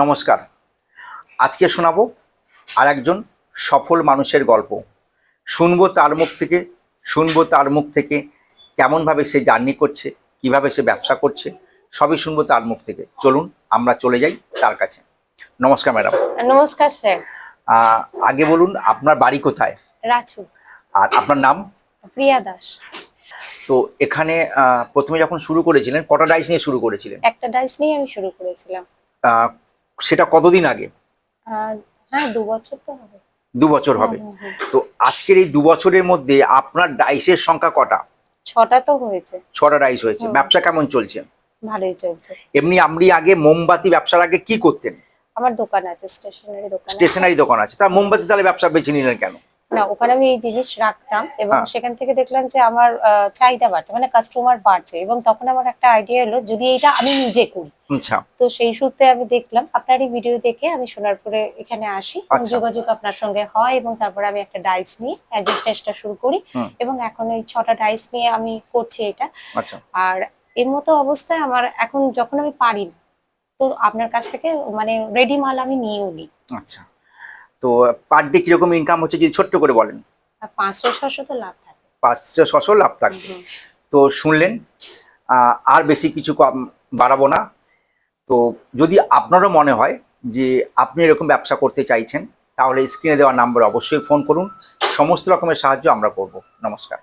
নমস্কার। আজকে শোনাবো আর একজন সফল মানুষের গল্প। শুনবো তার মুখ থেকে কেমনভাবে সে জার্নি করছে, কিভাবে সে ব্যবসা করছে, সবই শুনবো তার মুখ থেকে। চলুন আমরা চলে যাই তার কাছে। নমস্কার ম্যাডাম। নমস্কার স্যার। আগে বলুন আপনার বাড়ি কোথায় রাজু। আর আপনার নাম? প্রিয়া দাস। তো এখানে প্রথমে যখন শুরু করেছিলেন কটা ডাইস নিয়ে শুরু করেছিলেন? একটা ডাইস নিয়ে আমি শুরু করেছিলাম। সেটা কতদিন আগে? হ্যাঁ, 2 বছর তো হবে। 2 বছর হবে। তো আজকের এই 2 বছরের মধ্যে আপনার ডাইসের সংখ্যা কটা? 6টা তো হয়েছে। 6টা ডাইস হয়েছে। ব্যবসা কেমন চলছে? ভালোই চলছে। এমনি আপনি আগে মোমবাতি ব্যবসার আগে কি করতেন? আমার দোকান আছে, স্টেশনারি দোকান আছে। স্টেশনারি দোকান আছে, তা মোমবাতি তাহলে ব্যবসা বেছে নিলেন কেন? না, ওখানে আমি এই জিনিস রাখতাম এবং সেখান থেকে দেখলাম যে আমার চাহিদা বাড়ছে, মানে কাস্টমার বাড়ছে, এবং তখন আমার একটা আইডিয়া এলো যদি এটা আমি নিজে করি। আচ্ছা। তো সেই সূত্রে আমি দেখলাম আপনারই ভিডিও দেখে আমি সোনারপুরে এখানে আসি, যোগাযোগ আপনার সঙ্গে হয় এবং তারপরে আমি একটা ডাইস নিয়ে বিজনেসটা শুরু করি এবং এখন ওই 6টা ডাইস নিয়ে আমি করছি এটা। আচ্ছা। আর এর মতো অবস্থায় আমার এখন যখন আমি পারি না, তো আপনার কাছ থেকে মানে রেডি মাল আমি নিয়েও নিই। আচ্ছা। তো পার ডে কিরকম ইনকাম হচ্ছে যদি ছোট্ট করে বলেন? 500-600 তো লাভ থাকে। 500-600 লাভ থাকবে। তো শুনলেন, আর বেশি কিছু বাড়াবো না। তো যদি আপনারও মনে হয় যে আপনি এরকম ব্যবসা করতে চাইছেন, তাহলে স্ক্রিনে দেওয়া নাম্বারে অবশ্যই ফোন করুন। সমস্ত রকমের সাহায্য আমরা করব। নমস্কার।